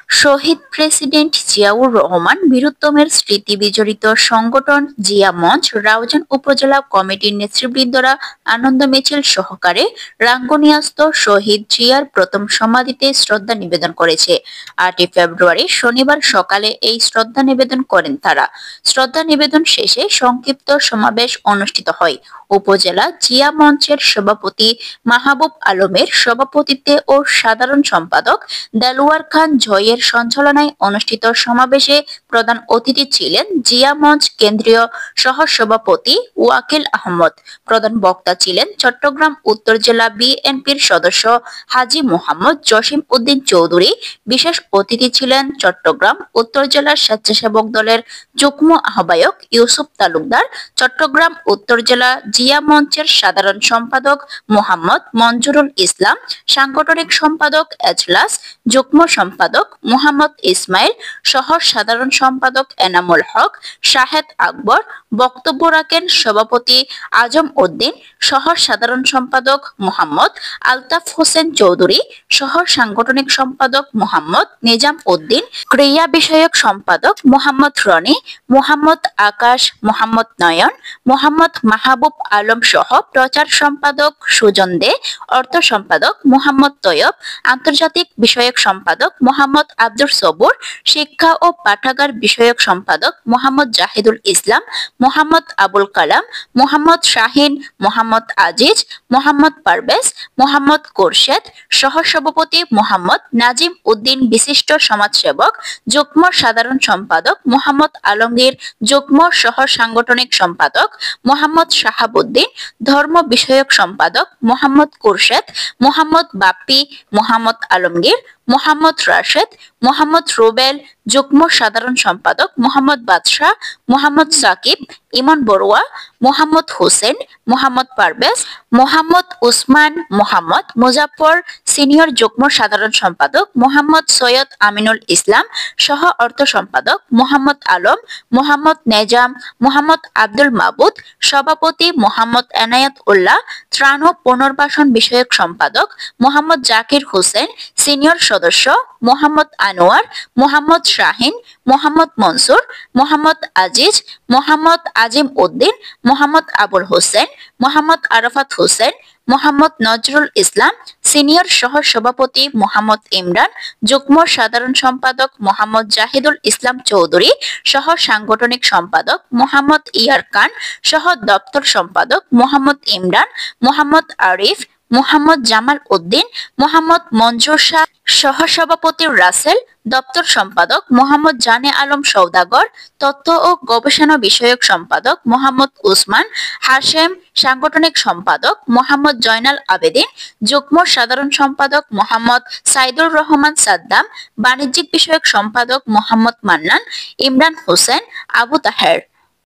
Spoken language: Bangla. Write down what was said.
শহীদ প্রেসিডেন্ট জিয়াউর রহমান বীরুত্তমের স্মৃতি বিজড়িত সংগঠন জিয়া মঞ্চ রাউজান উপজেলা কমিটির নেতৃবৃন্দরা আনন্দ মিছিল সহকারে রাঙ্গুনিয়াস্থ শহীদ জিয়ার প্রথম সমাধিতে শ্রদ্ধা নিবেদন করেছে। 8 ফেব্রুয়ারি শনিবার সকালে এই শ্রদ্ধা নিবেদন করেন তারা। শ্রদ্ধা নিবেদন শেষে সংক্ষিপ্ত সমাবেশ অনুষ্ঠিত হয়। উপজেলা জিয়া মঞ্চের সভাপতি মাহবুব আলমের সভাপতিত্বে ও সাধারণ সম্পাদক দেলোয়ার খান জয়ের সঞ্চালনায় অনুষ্ঠিত সমাবেশে প্রধান অতিথি ছিলেন জিয়া মঞ্চ কেন্দ্রীয় সহসভাপতি ওয়াকিল আহমদ। প্রধান বক্তা ছিলেন চট্টগ্রাম উত্তর জেলা বিএনপির সদস্য হাজী মোহাম্মদ জসিম উদ্দিন চৌধুরী। বিশেষ অতিথি ছিলেন চট্টগ্রাম উত্তর জেলা স্বেচ্ছাসেবক দলের যুগ্ম আহ্বায়ক ইউসুফ তালুকদার, চট্টগ্রাম উত্তর জেলা জিয়া মঞ্চের সাধারণ সম্পাদক মোহাম্মদ মঞ্জুরুল ইসলাম, সাংগঠনিক সম্পাদক এজলাস, যুগ্ম সম্পাদক মোহাম্মদ ইসমাইল, সহ সাধারণ সম্পাদক এনামুল হক, শাহেদ আকবর। বক্তব্য রাখেন সভাপতি আজম উদ্দিন, সহ সাধারণ সম্পাদক মোহাম্মদ আলতাফ হোসেন চৌধুরী, সহ সাংগঠনিক সম্পাদক মোহাম্মদ নিজাম উদ্দিন, ক্রিয়া বিষয়ক সম্পাদক মোহাম্মদ রনি, মোহাম্মদ আকাশ, মোহাম্মদ নয়ন, মোহাম্মদ মাহবুব আলম সহ প্রচার সম্পাদক সুজন দে, অর্থ সম্পাদক মোহাম্মদ তৈয়ব, আন্তর্জাতিক বিষয়ক সম্পাদক মোহাম্মদ আব্দুর সবুর, শিক্ষা ও পাঠাগার বিষয়ক সম্পাদক মোহাম্মদ জাহিদুল ইসলাম, মোহাম্মদ আবুল কালাম, মোহাম্মদ শাহিন, মোহাম্মদ আজিজ, মোহাম্মদ পারভেজ, মোহাম্মদ কোরশেদ, সহসভাপতি মোহাম্মদ নাজিম উদ্দিন, বিশিষ্ট সমাজসেবক, যুগ্ম সাধারণ সম্পাদক মোহাম্মদ আলমগীর, যুগ্ম সহ সাংগঠনিক সম্পাদক মোহাম্মদ শাহাবুদ্দিন, ধর্ম বিষয়ক সম্পাদক মোহাম্মদ কোরশেদ, মোহাম্মদ বাপ্পি, মোহাম্মদ আলমগীর, মোহাম্মদ রাশেদ, মোহাম্মদ রুবেল, যুগ্ম সাধারণ সম্পাদক মোহাম্মদ বাদশাহ, মোহাম্মদ সাকিব, ইমন বড়ুয়া, মোহাম্মদ হোসেন, মোহাম্মদ পারভেজ, মোহাম্মদ উসমান, মোহাম্মদ মুজাফফর, সিনিয়র যুগ্ম সাধারণ সম্পাদক মোহাম্মদ সৈয়দ আমিনুল ইসলাম, সহ অর্থ সম্পাদক মোহাম্মদ আলম, মোহাম্মদ নেজাম, মোহাম্মদ আব্দুল মাবুদ, সভাপতি মোহাম্মদ এনায়েত উল্লাহ, ত্রাণ ও পুনর্বাসন বিষয়ক সম্পাদক মোহাম্মদ জাকির হোসেন, সিনিয়র সদস্য মোহাম্মদ আনোয়ার, মোহাম্মদ শাহিন, মোহাম্মদ মনসুর, মোহাম্মদ আজিজ, মোহাম্মদ আজিম উদ্দিন, মোহাম্মদ আবুল হোসেন, মোহাম্মদ আরাফাত হোসেন, মোহাম্মদ নজরুল ইসলাম, সিনিয়র সহ সভাপতি মোহাম্মদ ইমরান, যুগ্ম সাধারণ সম্পাদক মোহাম্মদ জাহিদুল ইসলাম চৌধুরী, সহ সাংগঠনিক সম্পাদক মোহাম্মদ ইয়ার খান, সহ দপ্তর সম্পাদক মোহাম্মদ ইমরান, মোহাম্মদ আরিফ, মোহাম্মদ জামাল উদ্দিন, মোহাম্মদ মঞ্জুর শাহ, সহসভাপতি রাসেল, দপ্তর সম্পাদক মোহাম্মদ জানে আলম সওদাগর, তথ্য ও গবেষণা বিষয়ক সম্পাদক মোহাম্মদ উসমান হাশেম, সাংগঠনিক সম্পাদক মোহাম্মদ জয়নাল আবেদিন, যুগ্ম সাধারণ সম্পাদক মোহাম্মদ সাইদুর রহমান সাদ্দাম, বাণিজ্যিক বিষয়ক সম্পাদক মোহাম্মদ মান্নান, ইমরান হোসেন, আবু তাহের।